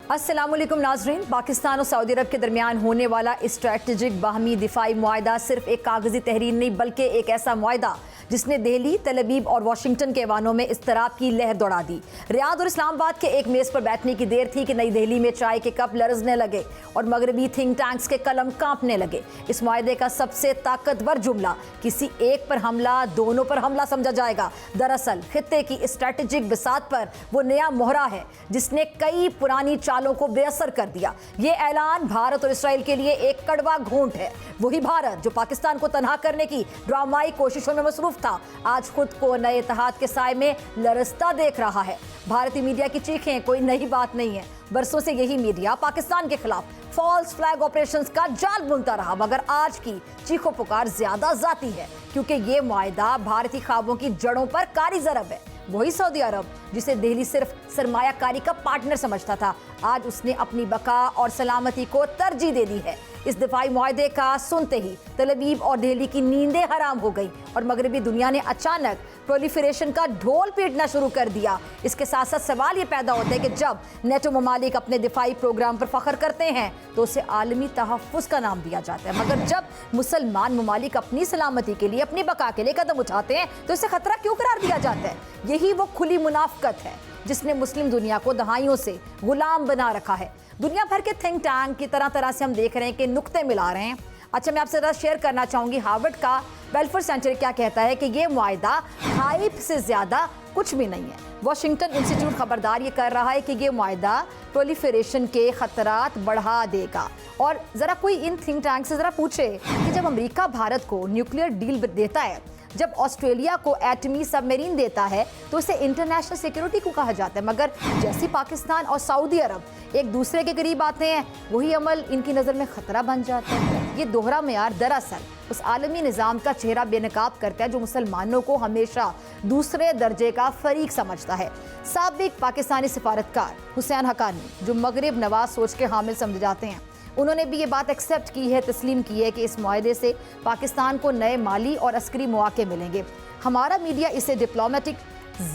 अस्सलाम वालेकुम नाजरीन। पाकिस्तान और सऊदी अरब के दरमियान होने वाला स्ट्रेटजिक बाहमी दिफाई मुआहदा सिर्फ एक कागजी तहरीर नहीं बल्कि एक ऐसा मुआहदा जिसने दिल्ली, तल अवीव और वाशिंगटन के ऐवानों में इज़्तिराब की लहर दौड़ा दी। रियाद और इस्लामाबाद के एक मेज़ पर बैठने की देर थी कि नई दिल्ली में चाय के कप लरजने लगे और मगरबी थिंक टैंक्स के कलम कांपने लगे। इस मुआहदे का सबसे ताकतवर जुमला किसी एक पर हमला, दोनों पर हमला समझा जाएगा। दरअसल खित्ते की स्ट्रेटजिक बिसात पर वो नया मोहरा है जिसने कई पुरानी चालों को बेअसर कर दिया। ये ऐलान भारत और इसराइल के लिए एक कड़वा घूंट है। वही भारत जो पाकिस्तान को तनहा करने की ड्रामाई कोशिशों में मसरूफ था, आज खुद को नए इत्तेहाद के साए में लरसता देख रहा है। भारतीय मीडिया की चीखें कोई नई बात नहीं है। बरसों से यही मीडिया पाकिस्तान के खिलाफ फॉल्स फ्लैग ऑपरेशंस का जाल बुनता रहा, मगर आज की चीखों पुकार ज्यादा जाती है क्योंकि ये मुआहदा भारतीय ख्वाबों की जड़ों पर कारी ज़रब है। वही सऊदी अरब जिसे दिल्ली सिर्फ सरमायाकारी का पार्टनर समझता था, आज उसने अपनी बका और सलामती को तरजीह दे दी है। इस दिफाई मुआहदे का सुनते ही तल अवीव और दिल्ली की नींदें हराम हो गई और मगरबी दुनिया ने अचानक प्रोलिफरेशन का ढोल पीटना शुरू कर दिया। इसके साथ साथ सवाल ये पैदा होता है कि जब नेटो ममालिक अपने दिफाई प्रोग्राम पर फख्र करते हैं तो उसे आलमी तहफ़्फ़ुज़ का नाम दिया जाता है, मगर जब मुसलमान ममालिक अपनी सलामती के लिए, अपनी बका के लिए कदम उठाते हैं तो इसे खतरा क्यों करार दिया जाता है? यही वो खुली मुनाफ़क़त है जिसने मुस्लिम दुनिया को दहाइयों से गुलाम बना रखा है। दुनिया भर के थिंक टैंक की तरह से हम देख रहे हैं कि नुक्ते मिला रहे हैं। अच्छा, मैं आपसे शेयर करना चाहूँगी हार्वर्ड का वेलफेयर सेंटर क्या कहता है कि ये मुआहदा हाइप से ज़्यादा कुछ भी नहीं है। वाशिंगटन इंस्टीट्यूट खबरदार ये कर रहा है कि ये मुआहदा प्रोलिफरेशन के खतरात बढ़ा देगा। और ज़रा कोई इन थिंक टैंक से ज़रा पूछे कि जब अमेरिका भारत को न्यूक्लियर डील देता है, जब ऑस्ट्रेलिया को एटमी सबमरीन देता है तो उसे इंटरनेशनल सिक्योरिटी को कहा जाता है, मगर जैसे पाकिस्तान और सऊदी अरब एक दूसरे के करीब आते हैं वही अमल इनकी नज़र में खतरा बन जाता है। ये दोहरा मेयार दरअसल उस आलमी निज़ाम का चेहरा बेनकाब करता है जो मुसलमानों को हमेशा दूसरे दर्जे का फरीक समझता है। साबिक पाकिस्तानी सिफारतकार हुसैन हक्कानी, जो मगरिब नवाज सोच के हामिल समझे जाते हैं, उन्होंने भी ये बात एक्सेप्ट की है, तस्लीम की है कि इस मुआहदे से पाकिस्तान को नए माली और अस्करी मौके मिलेंगे। हमारा मीडिया इसे डिप्लोमेटिक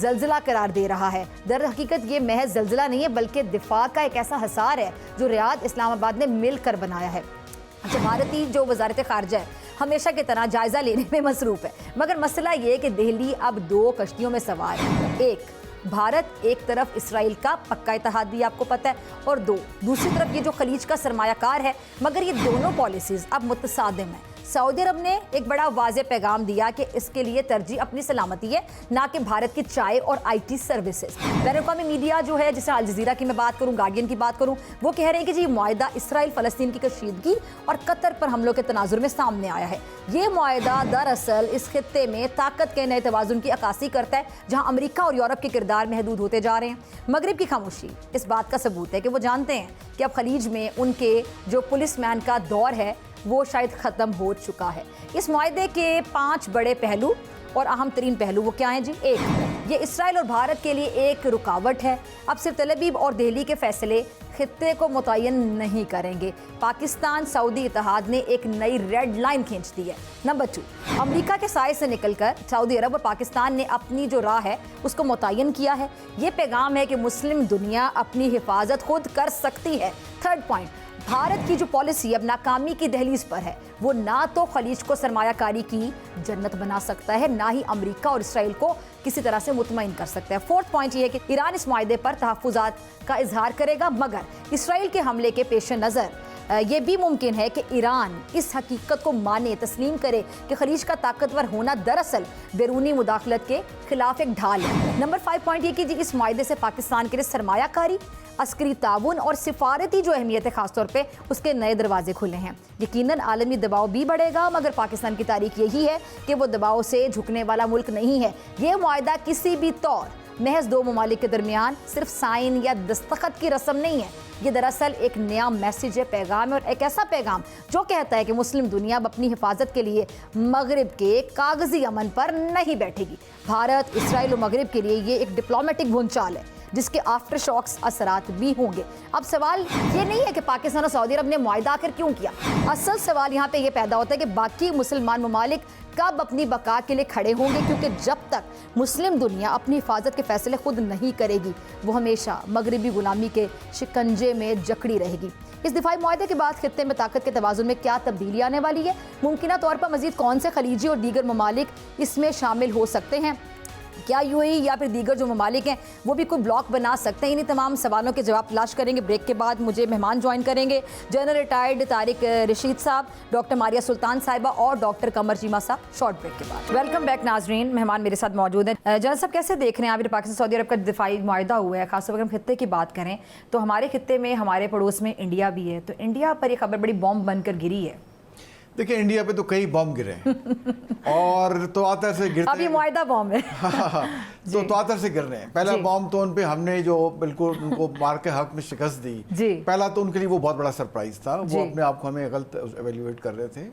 जल्जला करार दे रहा है। दर हकीकत ये महज जल्जला नहीं है बल्कि दिफा का एक ऐसा हसार है जो रियाद इस्लामाबाद ने मिलकर बनाया है। अच्छा, भारतीय जो वजारत खारजा है हमेशा की तरह जायज़ा लेने में मसरूफ़ है, मगर मसला ये है कि दिल्ली अब दो कश्तियों में सवार है। एक भारत, एक तरफ इसराइल का पक्का इत्तेहादी आपको पता है, और दूसरी तरफ ये जो खलीज का सरमायाकार है, मगर ये दोनों पॉलिसीज़ अब मुतसादिम हैं। सऊदी अरब ने एक बड़ा वाज़े पैगाम दिया कि इसके लिए तरजीह अपनी सलामती है, ना कि भारत की चाय और IT सर्विसेज। बैनुल-अक़वामी मीडिया जो है, जैसे अल जज़ीरा की मैं बात करूँ, गार्डियन की बात करूँ, वो कह रहे हैं कि जी मुआहदा इसराइल फ़लस्तीन की कशीदगी और कतर पर हमलों के तनाजुर में सामने आया है। ये मुआहदा दरअसल इस खित्ते में ताकत के नए तवाज़ुन की अक्कासी करता है, जहाँ अमरीका और यूरोप के किरदार महदूद होते जा रहे हैं। मगरिब की खामोशी इस बात का सबूत है कि वो जानते हैं कि अब खलीज में उनके जो पुलिस मैन का दौर है वो शायद ख़त्म हो चुका है। इस मुआहदे के 5 बड़े पहलू और अहम तरीन पहलू वो क्या हैं जी? एक, ये इसराइल और भारत के लिए एक रुकावट है। अब सिर्फ तल अवीव और दिल्ली के फैसले खित्ते को मुतय्यन नहीं करेंगे। पाकिस्तान सऊदी इत्तेहाद ने एक नई रेड लाइन खींच दी है। नंबर 2, अमेरिका के साए से निकलकर सऊदी अरब और पाकिस्तान ने अपनी जो राह है उसको मुतय्यन किया है। ये पैगाम है कि मुस्लिम दुनिया अपनी हिफाजत खुद कर सकती है। थर्ड पॉइंट, भारत की जो पॉलिसी अब नाकामी की दहलीज पर है, वो ना तो खलीज को सरमायाकारी की जन्नत बना सकता है, ना ही अमेरिका और इसराइल को किसी तरह से मुतमईन कर सकता है। फोर्थ पॉइंट ये है कि ईरान इस मुआहदे पर तहफ़्फ़ुज़ात का इजहार करेगा, मगर इसराइल के हमले के पेश नज़र ये भी मुमकिन है कि ईरान इस हकीकत को माने, तस्लीम करे कि खलीज का ताकतवर होना दरअसल बैरूनी मुदाखलत के खिलाफ एक ढाल है। नंबर 5 पॉइंट ये कि इस मुआहदे से पाकिस्तान के लिए सरमायाकारी, अस्करी ताउन और सिफारती जो अहमियत है खासतौर पे उसके नए दरवाजे खुले हैं। यकीनन आलमी दबाव भी बढ़ेगा, मगर पाकिस्तान की तारीख यही है कि वो दबाव से झुकने वाला मुल्क नहीं है। ये मुआहदा किसी भी तौर महज दो ममालिक के दरमियान सिर्फ साइन या दस्तखत की रस्म नहीं है। ये दरअसल एक नया मैसेज है, पैगाम है, और एक ऐसा पैगाम जो कहता है कि मुस्लिम दुनिया अब अपनी हिफाजत के लिए मगरिब के कागजी अमन पर नहीं बैठेगी। भारत, इसराइल और मगरिब के लिए ये एक डिप्लोमेटिक भूंचाल है जिसके आफ्टर शॉक्स असरात भी होंगे। अब सवाल ये नहीं है कि पाकिस्तान और सऊदी अरब ने मुआहदा आखिर क्यों किया। असल सवाल यहाँ पे ये पैदा होता है कि बाकी मुसलमान ममालिक کب اپنی بقا کے لیے کھڑے ہوں گے، کیونکہ جب تک مسلم دنیا اپنی حفاظت کے فیصلے خود نہیں کرے گی وہ ہمیشہ مغربی غلامی کے شکنجے میں جکڑی رہے گی۔ اس دفاعی معاہدے کے بعد خطے میں طاقت کے توازن میں کیا تبدیلی آنے والی ہے؟ ممکنہ طور پر مزید کون سے خلیجی اور دیگر ممالک اس میں شامل ہو سکتے ہیں؟ کیا یو اے ای یا پھر دیگر جو ممالک ہیں وہ بھی کوئی بلاک بنا سکتے ہیں؟ انہیں تمام سوالوں کے جواب تلاش کریں گے۔ بریک کے بعد مجھے مہمان جوائن کریں گے، جنرل ریٹائرڈ طارق رشید صاحب، ڈاکٹر ماریہ سلطان صاحبہ اور ڈاکٹر قمر چیمہ صاحب، شارٹ بریک کے بعد۔ ویلکم بیک ناظرین، مہمان میرے ساتھ موجود ہیں۔ جنرل صاحب کیسے دیکھ رہے ہیں آپ پاکستان سعودی عرب کا دفاعی معاہدہ ہوا ہے؟ خاص طور پر ہم خطے کی بات کریں تو ہمارے خطے میں ہمارے پڑوس میں انڈیا بھی ہے، تو انڈیا پر یہ خبر بڑی بومب بن کر گری ہے۔ دیکھیں انڈیا پہ تو کئی بم گرے ہیں اور تو آتر سے گرتے ہیں، اب یہ معاہدہ بم ہے تو آتر سے گر رہے ہیں۔ پہلا بم تو ان پہ ہم نے جو بالکل ان کو مار کے حق میں شکست دی، پہلا تو ان کے لیے وہ بہت بڑا سرپرائز تھا، وہ اپنے آپ کو ہمیں غلط ایویلیویٹ کر رہے تھے،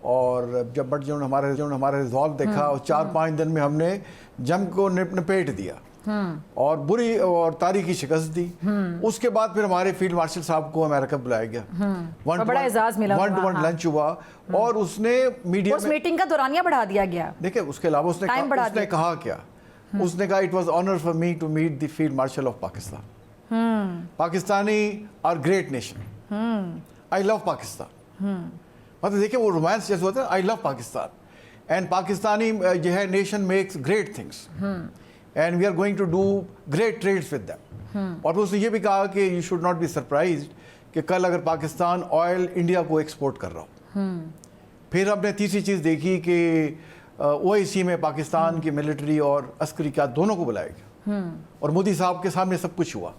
اور جب بٹ جو ہمارا ریزالو دیکھا اور 4-5 دن میں ہم نے جنگ کو نپیٹ دیا اور بری اور تاریخی شکست دی۔ اس کے بعد پھر ہمارے فیلڈ مارشل صاحب کو امریکہ بلایا گیا، بڑا اعزاز ملا، 1-to-1 لنچ ہوا، اور اس نے میڈیا اس میٹنگ کا دورانیہ بڑھا دیا گیا۔ دیکھیں اس کے علاوہ اس نے کہا کیا، اس نے کہا it was honour for me to meet the field marshal of Pakistan, Pakistani are great nation, I love Pakistan. مطلب دیکھیں وہ رومانس جیسے ہوتا ہے، I love Pakistan and Pakistani جو ہے nation makes great things and we are going to do great trades with them. اور اس نے یہ بھی کہا کہ you should not be surprised کہ کل اگر پاکستان آئل انڈیا کو ایکسپورٹ کر رہا ہو۔ پھر ہم نے تیسری چیز دیکھی کہ او آئی سی میں پاکستان کی ملٹری اور عسکری کیا دونوں کو بلائے گیا، اور مودی صاحب کے سامنے سب کچھ ہوا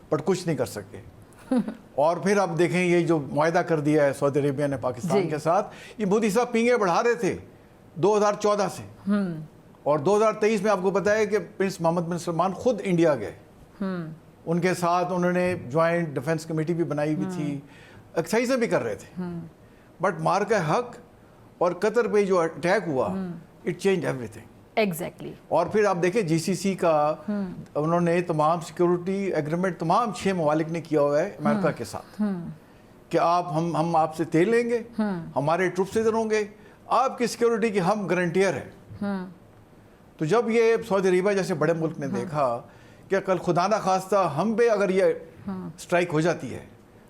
بٹ کچھ نہیں کر سکے۔ اور پھر آپ دیکھیں یہ جو معاہدہ کر دیا ہے سعودی عربیہ نے پاکستان کے ساتھ، یہ مودی صاحب پینگے بڑھا رہے تھے 2014 سے، اور 2023 میں آپ کو پتا ہے کہ پرنس محمد بن سلمان خود انڈیا گئے، ان کے ساتھ انہوں نے جوائنٹ ڈیفنس کمیٹی بھی بنائی ہوئی تھی، صحیح سے بھی کر رہے تھے، بٹ مار کا حق اور قطر پہ جو اٹیک ہوا it change every thing exactly. اور پھر آپ دیکھیں جی سی سی کا انہوں نے تمام سیکورٹی ایگریمنٹ تمام 6 ممالک نے کیا ہوا ہے امریکہ کے ساتھ کہ ہم آپ سے تیل لیں گے، ہمارے ٹروپس ادھر ہوں گے، آپ کی سیکورٹی کی ہم گارنٹیئر ہیں۔ تو جب یہ سعودی عربیہ جیسے بڑے ملک نے دیکھا کہ کل خدا نہ خواستہ ہم پہ اگر یہ اسٹرائک ہو جاتی ہے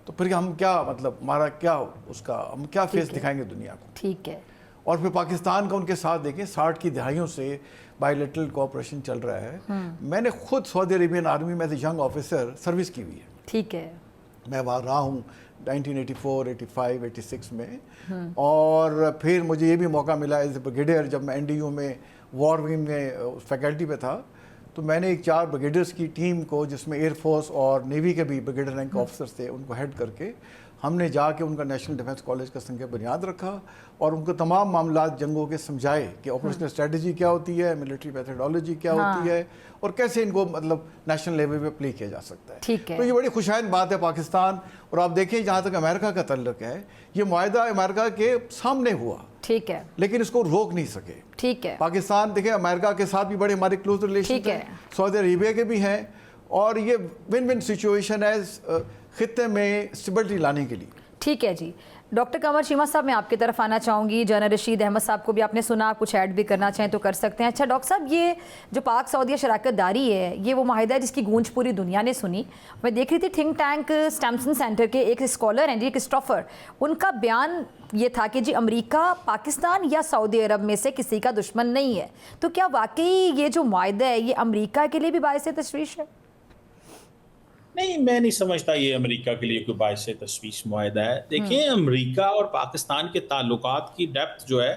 تو پھر ہم کیا مطلب ہمارا کیا اس کا ہم کیا فیس دکھائیں گے دنیا کو۔ ٹھیک ہے۔ اور پھر پاکستان کا ان کے ساتھ دیکھیں 60 کی دہائیوں سے بائی لیٹرل کوآپریشن چل رہا ہے۔ میں نے خود سعودی عربین آرمی میں as a young officer service کی ہوئی ہے، ٹھیک ہے، میں وہاں رہا ہوں 1984 85 86 میں، اور پھر مجھے یہ بھی موقع ملا ایز اے بریگیڈیئر جب میں این ڈی یو میں وار ونگ میں فیکلٹی پہ تھا، تو میں نے 4 بریگیڈیئرس کی ٹیم کو جس میں ایئر فورس اور نیوی کے بھی بریگیڈیئر رینک آفیسرس تھے ان کو ہیڈ کر کے ہم نے جا کے ان کا نیشنل ڈیفنس کالج کا سنگ بنیاد رکھا اور ان کو تمام معاملات جنگوں کے سمجھائے کہ آپریشنل اسٹریٹجی کیا ہوتی ہے، ملٹری میتھڈالوجی کیا ہوتی ہے، اور کیسے ان کو مطلب نیشنل لیول پہ اپلائی کیا جا سکتا ہے۔ تو یہ بڑی خوشائند بات ہے پاکستان، اور آپ دیکھیں جہاں تک امریکہ کا تعلق ہے یہ معاہدہ امریکہ کے سامنے ہوا، ٹھیک ہے، لیکن اس کو روک نہیں سکے، ٹھیک ہے۔ پاکستان دیکھیں امریکہ کے ساتھ بھی بڑے ہمارے کلوز ریلیشن ہیں، سعودی عربیہ کے بھی ہیں، اور یہ ون ون سچویشن ہے خطے میں اسٹیبلٹی لانے کے لیے۔ ٹھیک ہے جی، ڈاکٹر قمر چیمہ صاحب میں آپ کی طرف آنا چاہوں گی، جنرل رشید احمد صاحب کو بھی آپ نے سنا، کچھ ایڈ بھی کرنا چاہیں تو کر سکتے ہیں۔ اچھا ڈاکٹر صاحب، یہ جو پاک سعودیہ شراکت داری ہے یہ وہ معاہدہ ہے جس کی گونج پوری دنیا نے سنی۔ میں دیکھ رہی تھی تھنک ٹینک اسٹیمسن سینٹر کے ایک اسکالر ہیں جی کرسٹوفر، ان کا بیان یہ تھا کہ جی امریکہ پاکستان یا سعودی عرب میں سے کسی کا دشمن نہیں ہے، تو کیا واقعی یہ جو معاہدہ ہے یہ امریکہ کے لیے بھی باعث تشویش ہے؟ نہیں، میں نہیں سمجھتا یہ امریکہ کے لیے کوئی باعث تشویش معاہدہ ہے۔ دیکھیں امریکہ اور پاکستان کے تعلقات کی ڈیپتھ جو ہے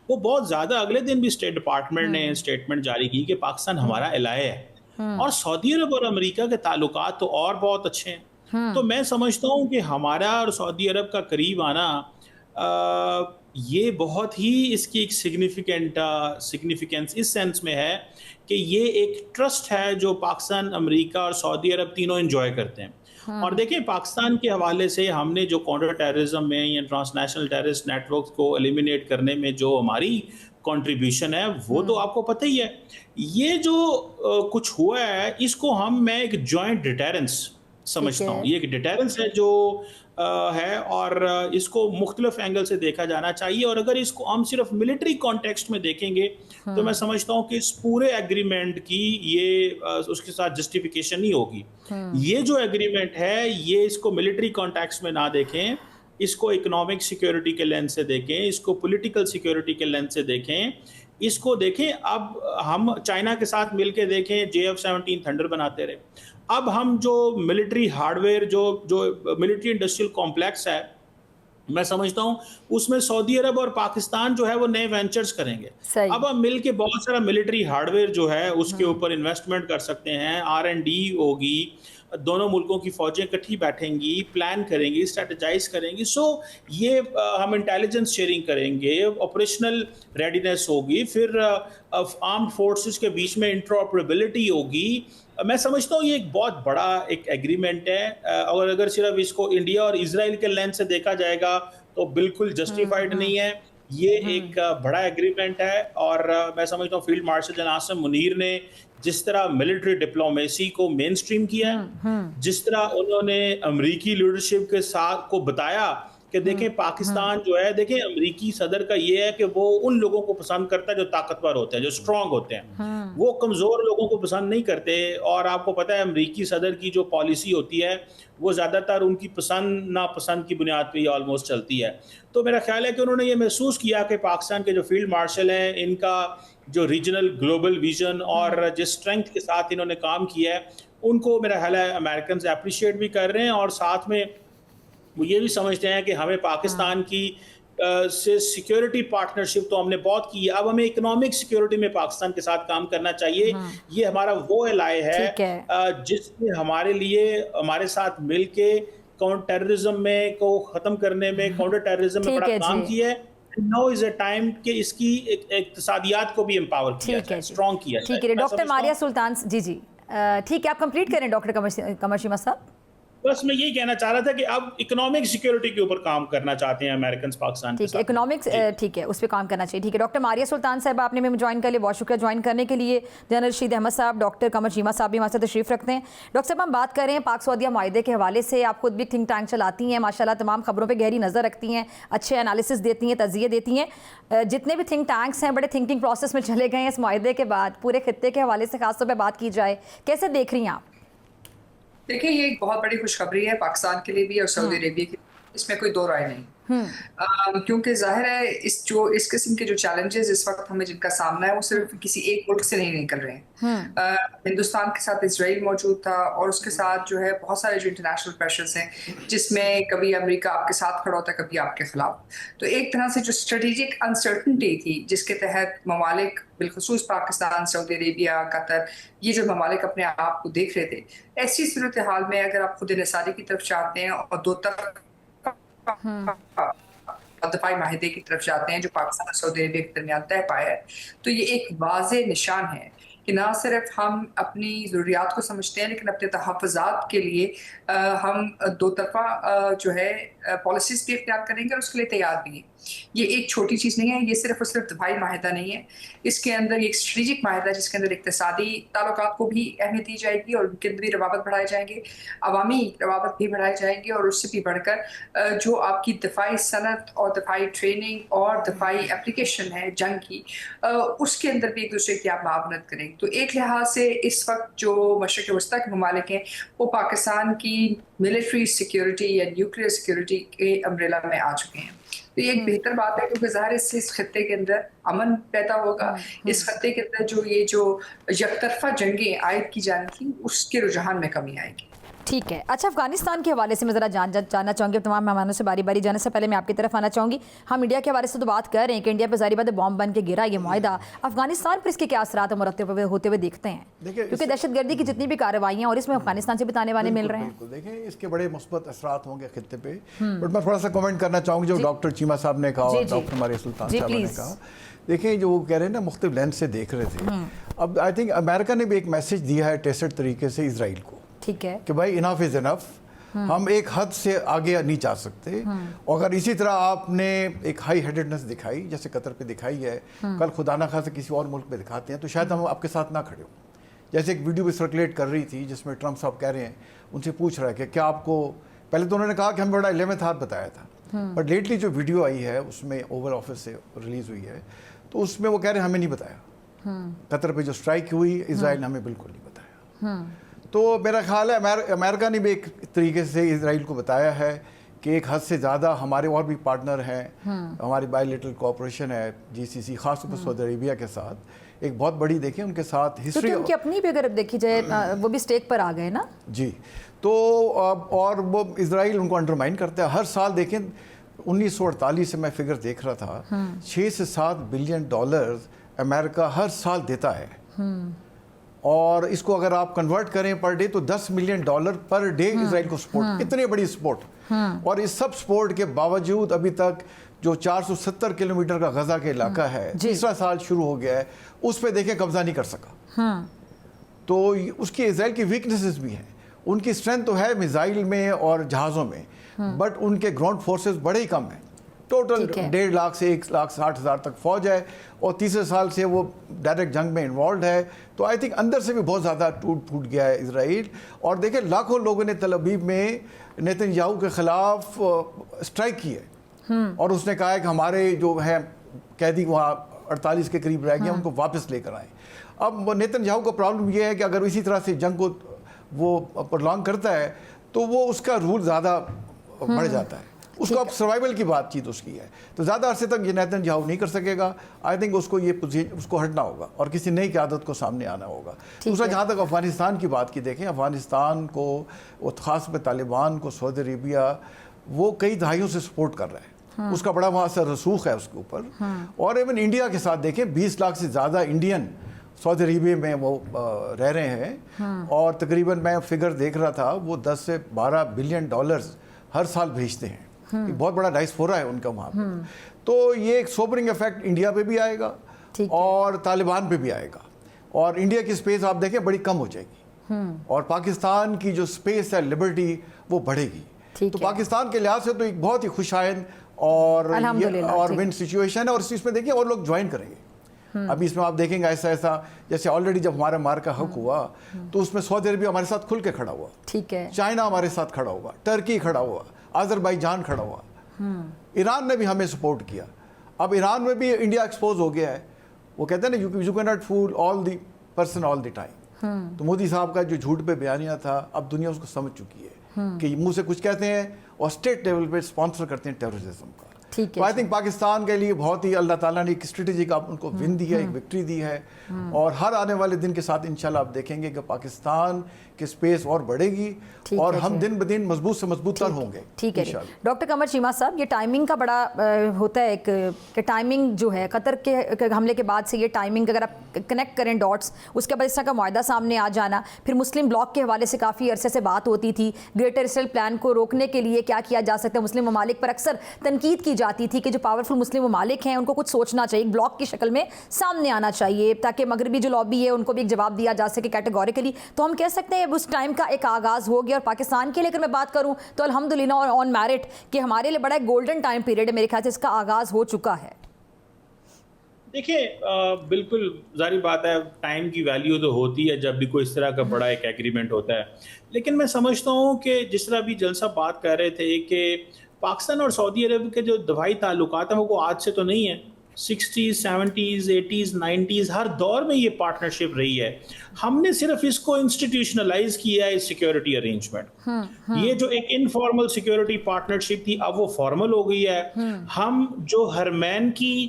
وہ بہت زیادہ، اگلے دن بھی اسٹیٹ ڈپارٹمنٹ نے اسٹیٹمنٹ جاری کی کہ پاکستان ہمارا الائے ہے، اور سعودی عرب اور امریکہ کے تعلقات تو اور بہت اچھے ہیں۔ تو میں سمجھتا ہوں کہ ہمارا اور سعودی عرب کا قریب آنا یہ بہت ہی اس کی ایک سگنیفیکنس اس سینس میں ہے کہ یہ ایک ٹرسٹ ہے جو پاکستان، امریکہ اور سعودی عرب تینوں انجوائے کرتے ہیں۔ اور دیکھیں پاکستان کے حوالے سے ہم نے جو کاؤنٹر ٹیررزم میں یا ٹرانسنیشنل ٹیررسٹ نیٹ ورک کو ایلیمینیٹ کرنے میں جو ہماری کنٹریبیوشن ہے وہ تو آپ کو پتہ ہی ہے۔ یہ جو کچھ ہوا ہے اس کو میں ایک جوائنٹ ڈیٹرنس समझता हूँ। ये एक डिटेरेंस है जो है, और इसको मुख्तलिफ एंगल से देखा जाना चाहिए। और अगर इसको हम सिर्फ मिलिट्री कॉन्टेक्स्ट में देखेंगे तो मैं समझता हूँ कि इस पूरे एग्रीमेंट की ये उसके साथ जस्टिफिकेशन नहीं होगी। ये जो एग्रीमेंट है ये इसको मिलिट्री कॉन्टेक्स्ट में ना देखें, इसको इकोनॉमिक सिक्योरिटी के लेंस से देखें, इसको पॉलिटिकल सिक्योरिटी के लेंस से देखें, इसको देखें। अब हम चाइना के साथ मिलके देखें, JF-17 थंडर बनाते रहे। अब हम जो मिलिट्री हार्डवेयर जो मिलिट्री इंडस्ट्रियल कॉम्प्लेक्स है, मैं समझता हूँ उसमें सऊदी अरब और पाकिस्तान जो है वो नए वेंचर्स करेंगे। अब हम मिलके बहुत सारा मिलिट्री हार्डवेयर जो है उसके ऊपर इन्वेस्टमेंट कर सकते हैं, R&D होगी, दोनों मुल्कों की फौजें इकट्ठी बैठेंगी, प्लान करेंगी, स्ट्रेटेजाइज करेंगी। सो ये हम इंटेलिजेंस शेयरिंग करेंगे, ऑपरेशनल रेडीनेस होगी, फिर आर्म्ड फोर्सेस के बीच में इंटरऑपरेबिलिटी होगी। मैं समझता हूँ ये एक बहुत बड़ा एक एग्रीमेंट है, और अगर सिर्फ इसको इंडिया और इजराइल के लेंस से देखा जाएगा तो बिल्कुल जस्टिफाइड नहीं है। ये एक बड़ा एग्रीमेंट है, और मैं समझता हूँ field marshal general Asim Munir ने जिस तरह मिलिट्री डिप्लोमेसी को मेन स्ट्रीम किया है, जिस तरह उन्होंने अमेरिकी लीडरशिप के साथ को बताया कि देखें पाकिस्तान जो है, देखें अमेरिकी सदर का ये है कि वो उन लोगों को पसंद करता है जो ताकतवर होते हैं, जो स्ट्रांग होते हैं, वो कमज़ोर लोगों को पसंद नहीं करते। और आपको पता है अमेरिकी सदर की जो पॉलिसी होती है वो ज़्यादातर उनकी पसंद नापसंद की बुनियाद पे ही ऑलमोस्ट चलती है। तो मेरा ख्याल है कि उन्होंने ये महसूस किया कि पाकिस्तान के जो फील्ड मार्शल हैं, इनका जो रीजनल ग्लोबल विजन और जिस स्ट्रेंथ के साथ इन्होंने काम किया है, उनको मेरा ख्याल है अमेरिकन अप्रिशिएट भी कर रहे हैं, और साथ में वो ये भी समझते हैं कि हमें पाकिस्तान की से सिक्योरिटी पार्टनरशिप तो हमने बहुत की है, अब हमें इकोनॉमिक सिक्योरिटी में पाकिस्तान के साथ काम करना चाहिए। ये हमारा वो एलाय है जिसने हमारे लिए हमारे साथ मिलके काउंटर टेररिज्म में को खत्म करने में, काउंटर टेररिज्म में बड़ा काम किया है। Now is a time कि इसकी इक्तिसादियात को भी एम्पावर किया जाए, स्ट्रॉन्ग किया जाए। ठीक है डॉक्टर मारिया सुल्तान जी ठीक है, आप कंप्लीट करें डॉक्टर कमर शीमा साहब। बस मैं यही कहना चाह रहा था कि अब इकोनॉमिक सिक्योरिटी के ऊपर काम करना चाहते हैं अमेरिकन पाकिस्तान के साथ। इकोनॉमिक्स ठीक है, उस पर काम करना चाहिए। ठीक है डॉक्टर मारिया सुल्तान साहब, आपने में ज्वाइन कर लिया, बहुत शुक्रिया ज्वाइन करने के लिए। जनरल रशीद अहमद साहब, डॉक्टर कमर शीमा साहब भी हमारे साथ तशरीफ रखते हैं। डॉक्टर साहब हम बात कर रहे हैं पाक सऊदीया माहिदे के हवाले से। आप खुद भी थिंक टैंक चलाती हैं माशाल्लाह, तमाम खबरों पर गहरी नज़र रखती हैं, अच्छे एनालिसिस देती हैं, तज़िये देती हैं। जितने भी थिंक टैंक्स हैं बड़े थिंकिंग प्रोसेस में चले गए हैं इस माहिदे के बाद। पूरे खित्ते के हवाले से खासतौर पर बात की जाए, कैसे देख रही हैं आप? देखिए ये एक बहुत बड़ी खुशखबरी है पाकिस्तान के लिए भी और सऊदी अरेबिया के लिए, इसमें कोई दो राय नहीं। क्योंकि जाहिर है इस किस्म के जो चैलेंजेस इस वक्त हमें जिनका सामना है वो सिर्फ किसी एक मुल्क से नहीं निकल रहे हैं। हिंदुस्तान के साथ इजराइल मौजूद था, और उसके साथ जो है बहुत सारे जो इंटरनेशनल प्रेशर्स हैं, जिसमें कभी अमेरिका आपके साथ खड़ा होता है, कभी आपके खिलाफ। तो एक तरह से जो स्ट्रेटेजिक अनसर्टनिटी थी, जिसके तहत ममालिक बिलखसूस पाकिस्तान, सऊदी अरेबिया, कतर, ये जो ममालिक अपने आप को देख रहे थे, ऐसी सूरत हाल में अगर आप खुद इंसारी की तरफ चाहते हैं और दो तरफ दफाई माहिदे की तरफ जाते हैं जो पाकिस्तान और सऊदी अरेबिया के दरमियान तय पाया है, तो ये एक वाज़ेह निशान है कि ना सिर्फ हम अपनी ज़रूरियात को समझते हैं, लेकिन अपने तहफ़्फ़ुज़ात के लिए हम दो तरफ़ा जो है पॉलिसीज़ भी इख्तियार करेंगे और उसके लिए तैयार भी हैं। ये एक छोटी चीज़ नहीं है, ये सिर्फ और सिर्फ दफाई माहिदा नहीं है, इसके अंदर एक स्ट्रेटेजिक माहिदा जिसके अंदर इक़्तिसादी ताल्लुकात को भी अहमियत दी जाएगी और उनके अंदर भी रवाबत बढ़ाए जाएंगे, अवामी रवाबत भी बढ़ाए जाएंगे, और उससे भी बढ़कर जो आपकी दफाई सनत और दफाई ट्रेनिंग और दफाई एप्लीकेशन है जंग की, उसके अंदर भी एक दूसरे की आप मावनत करें। तो एक लिहाज से इस वक्त जो मशरिक़ वस्ता के ममालिक हैं वो पाकिस्तान की मिलिट्री सिक्योरिटी या न्यूक्लियर सिक्योरिटी के अम्ब्रेला में आ चुके हैं। तो ये एक बेहतर बात है, क्योंकि ज़ाहिर इससे इस खत्ते के अंदर अमन पैदा होगा। इस खत्ते के अंदर जो यकतरफा जंगें आयद की जानी थी उसके रुझान में कमी आएगी। ठीक है, अच्छा अफगानिस्तान के हवाले से मैं ज़रा जानना चाहूँगी। अब तमाम मेहमानों से बारी बारी जाने से पहले मैं आपकी तरफ आना चाहूँगी। हम इंडिया के हवाले से तो बात कर रहे हैं कि इंडिया पर ज़ाहिर बात है बॉम्ब बन के गिरा ये मुआहदा, अफगानिस्तान पर इसके क्या असरात मुरतब होते हुए देखते हैं? क्योंकि दहशतगर्दी की जितनी भी कार्रवाइयाँ और इसमें अफगानिस्तान से भी ताने वाने मिल रहे हैं। देखें इसके बड़े मुस्बत असरात होंगे खित्ते पे, बट मैं थोड़ा सा कमेंट करना चाहूँगी जो डॉक्टर चीमा साहब ने कहा और डॉक्टर मारिया सुल्तान साहब ने कहा। देखें जो वो कह रहे हैं ना मुख्तलिफ लेंस से देख रहे थे। अब आई थिंक अमेरिका ने भी एक मैसेज दिया है टेसिड तरीके से इजराइल को, ठीक है, कि भाई इनफ इज़ इनफ, हम एक हद से आगे नहीं जा सकते। और अगर इसी तरह आपने एक हाई हेडेडनेस दिखाई जैसे कतर पे दिखाई है, कल खुदा ना खास्ता किसी और मुल्क पे दिखाते हैं तो शायद हम आपके साथ ना खड़े हो। جیسے ایک ویڈیو بھی سرکولیٹ کر رہی تھی جس میں ٹرمپ صاحب کہہ رہے ہیں، ان سے پوچھ رہا ہے کہ کیا آپ کو، پہلے تو انہوں نے کہا کہ ہمیں بڑا 11th ہاتھ بتایا تھا، بٹ لیٹلی جو ویڈیو آئی ہے اس میں اوول آفس سے ریلیز ہوئی ہے، تو اس میں وہ کہہ رہے ہیں ہمیں نہیں بتایا، قطر پہ جو اسٹرائک ہوئی اسرائیل نے ہمیں بالکل نہیں بتایا. تو میرا خیال ہے امریکہ نے بھی ایک طریقے سے اسرائیل کو بتایا ہے کہ ایک حد سے زیادہ ہمارے اور بھی پارٹنر ہیں، ہماری بائی لیٹرل کوآپریشن ہے GCC، خاص طور پر سعودی عربیہ کے ساتھ ایک بہت بڑی، دیکھیں ان کے ساتھ ہسٹری، ان کی اپنی بھی اگر دیکھی جائے وہ بھی اسٹیک پر آ گئے نا جی. تو اور وہ اسرائیل ان کو انڈرمائن کرتا ہے ہر سال. دیکھیں 1948 سے میں فگر دیکھ رہا تھا، 6 سے 7 بلین ڈالرز امریکہ ہر سال دیتا ہے، اور اس کو اگر آپ کنورٹ کریں پر ڈے تو $10 ملین پر ڈے اسرائیل کو سپورٹ، اتنی بڑی سپورٹ. اور اس سب سپورٹ کے باوجود ابھی تک جو 470 کلومیٹر کا غزہ کے علاقہ ہے، تیسرا سال شروع ہو گیا ہے، اس پہ دیکھیں قبضہ نہیں کر سکا. تو اس کی اسرائیل کی ویکنیسز بھی ہیں. ان کی اسٹرینتھ تو ہے میزائل میں اور جہازوں میں، بٹ ان کے گراؤنڈ فورسز بڑے ہی کم ہیں. ٹوٹل 1.5 لاکھ سے 1,60,000 تک فوج ہے، اور تیسرے سال سے وہ ڈائریکٹ جنگ میں انوالوڈ ہے. تو آئی تھنک اندر سے بھی بہت زیادہ ٹوٹ پھوٹ گیا ہے اسرائیل. اور دیکھیں لاکھوں لوگوں نے تل ابیب میں نیتن یاہو کے خلاف اسٹرائک کی ہے، اور اس نے کہا ہے کہ ہمارے جو ہیں قیدی وہاں 48 کے قریب رہ گئے ان کو واپس لے کر آئیں. اب نیتن یاہو کا پرابلم یہ ہے کہ اگر اسی طرح سے جنگ کو وہ پرولونگ کرتا ہے تو وہ اس کا رول زیادہ بڑھ جاتا ہے. اس کو اب سروائیول کی بات چیت اس کی ہے، تو زیادہ عرصے تک یہ نیتن یاہو نہیں کر سکے گا. آئی تھنک اس کو اس کو ہٹنا ہوگا اور کسی نئی قیادت کو سامنے آنا ہوگا. دوسرا جہاں تک افغانستان کی بات کی، دیکھیں افغانستان کو، خاص طور پہ طالبان کو سعودی عربیہ وہ کئی دہائیوں سے سپورٹ کر رہا ہے، اس کا بڑا وہاں اثر رسوخ ہے اس کے اوپر. اور ایون انڈیا کے ساتھ دیکھیں 20 لاکھ سے زیادہ انڈین سعودی عربیہ میں وہ رہ رہے ہیں، اور تقریباً میں فگر دیکھ رہا تھا وہ 10 سے 12 بلین ڈالرز ہر سال بھیجتے ہیں. بہت بڑا ڈائسپورا ہے ان کا وہاں پہ. تو یہ ایک سوبرنگ افیکٹ انڈیا پہ بھی آئے گا اور طالبان پہ بھی آئے گا، اور انڈیا کی سپیس آپ دیکھیں بڑی کم ہو جائے گی، اور پاکستان کی جو سپیس ہے لبرٹی وہ بڑھے گی. تو پاکستان کے لحاظ سے تو ایک بہت ہی خوش آئند اور ون سچویشن ہے. اور اس چیز میں دیکھیں اور لوگ جوائن کریں گے. ابھی اس میں آپ دیکھیں گے ایسا جیسے آلریڈی جب ہمارا مار کا حق ہوا تو اس میں سعودی عربیہ ہمارے ساتھ کھل کے کھڑا ہوا، چائنا ہمارے ساتھ کھڑا ہوا، ٹرکی کھڑا ہوا، آذربائیجان کھڑا ہوا، ایران نے بھی ہمیں سپورٹ کیا. اب ایران میں بھی انڈیا ایکسپوز ہو گیا ہے. وہ کہتے ہیں نا you can not fool all the person all the time. تو مودی صاحب کا جو جھوٹ پہ بیانیہ تھا اب دنیا اس کو سمجھ چکی ہے کہ منہ سے کچھ کہتے ہیں اور اسٹیٹ لیول پہ اسپانسر کرتے ہیں ٹیررزم کا. تو آئی تھنک پاکستان کے لیے بہت ہی اللہ تعالیٰ نے ایک اسٹریٹجک ان کو ون دی ہے، ایک وکٹری دی ہے. اور ہر آنے والے دن کے ساتھ انشاءاللہ آپ دیکھیں گے کہ پاکستان کی سپیس اور بڑھے گی اور ہم دن بدن مضبوط سے مضبوط تر ہوں گے. ٹھیک ہے ڈاکٹر قمر چیمہ صاحب، یہ ٹائمنگ کا بڑا ہوتا ہے ایک کہ ٹائمنگ جو ہے قطر کے حملے کے بعد سے یہ ٹائمنگ اگر آپ کنیکٹ کریں ڈاٹس، اس کے بعد اس طرح کا معاہدہ سامنے آ جانا، پھر مسلم بلاک کے حوالے سے کافی عرصے سے بات ہوتی تھی گریٹر اسرائیل پلان کو روکنے کے لیے کیا کیا جا سکتا ہے. مسلم ممالک پر اکثر تنقید کی جاتی تھی کہ جو پاورفل مسلم ممالک ہیں ان کو کچھ سوچنا چاہیے، ایک بلاک کی شکل میں سامنے آنا چاہیے تاکہ مغربی جو لابی ہے ان کو بھی ایک جواب دیا جا سکے کیٹیگوریکلی. تو ہم کہہ سکتے ہیں اس ٹائم کا ایک آغاز ہو گیا. اور پاکستان کے لیے اگر میں بات کروں تو الحمدللہ اور آن میرٹ کہ ہمارے لیے بڑا گولڈن ٹائم پیریڈ ہے، میرے خیال سے اس کا آغاز ہو چکا ہے. دیکھیں بالکل ظاہری بات ہے ٹائم کی ویلیو تو ہوتی ہے جب بھی کوئی اس طرح کا بڑا ایک ایگریمنٹ ہوتا ہے. لیکن میں سمجھتا ہوں کہ جس طرح بھی جلسہ بات کر رہے تھے کہ پاکستان اور سعودی عرب کے جو دفاعی تعلقات ہیں وہ آج سے تو نہیں ہیں. 60s 70s 80s 90s ہر دور میں یہ پارٹنرشپ رہی ہے. ہم نے صرف اس کو انسٹیٹیوشنلائز کیا ہے سیکیورٹی ارینجمنٹ. یہ جو ایک انفارمل سیکیورٹی پارٹنرشپ تھی اب وہ فارمل ہو گئی ہے. ہم جو حرمین کی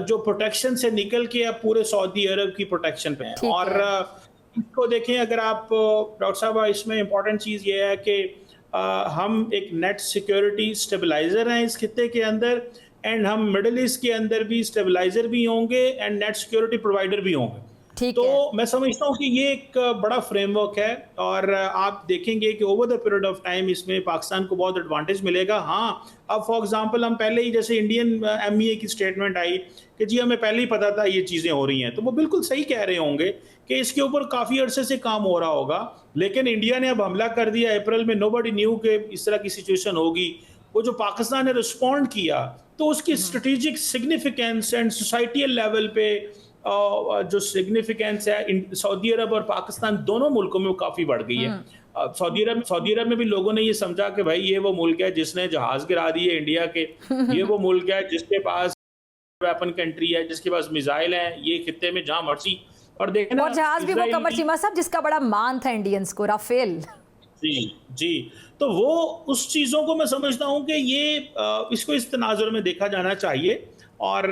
جو پروٹیکشن سے نکل کے اب پورے سعودی عرب کی پروٹیکشن پہ ہیں. اور اس کو دیکھیں اگر آپ ڈاکٹر صاحب اس میں امپورٹنٹ چیز یہ ہے کہ ہم ایک نیٹ سیکیورٹی اسٹیبلائزر ہیں اس خطے کے اندر، اینڈ ہم مڈل ایسٹ کے اندر بھی اسٹیبلائزر بھی ہوں گے اینڈ نیٹ سیکیورٹی پرووائڈر بھی ہوں گے. تو میں سمجھتا ہوں کہ یہ ایک بڑا فریم ورک ہے اور آپ دیکھیں گے کہ over the period of time اس میں پاکستان کو بہت ایڈوانٹیج ملے گا. ہاں اب فار ایگزامپل ہم پہلے ہی جیسے انڈین ایم ای اے کی اسٹیٹمنٹ آئی کہ جی ہمیں پہلے ہی پتا تھا یہ چیزیں ہو رہی ہیں، تو وہ بالکل صحیح کہہ رہے ہوں گے کہ اس کے اوپر کافی عرصے سے کام ہو رہا ہوگا. لیکن انڈیا نے اب حملہ کر دیا اپریل میں، نو بڈی نیو کہ اس طرح کی سچویشن ہوگی. وہ جو پاکستان نے رسپونڈ کیا تو اس کی strategic significance and societal level پہ जो सिग्निफिकेंस है सऊदी अरब और पाकिस्तान दोनों मुल्कों में वो काफ़ी बढ़ गई है। सऊदी अरब में भी लोगों ने ये समझा कि भाई ये वो मुल्क है जिसने जहाज़ गिरा दिए इंडिया के, ये वो मुल्क है जिसके पास वेपन कंट्री है, जिसके पास मिसाइल हैं, ये खित्ते में जहाँ मर्जी। और देखें ना, और जहाज भी वो कमर चीमा साहब जिसका बड़ा मान था इंडियंस को, राफेल। जी, तो वो उस चीज़ों को मैं समझता हूँ कि ये इसको इस तनाजुर में देखा जाना चाहिए। और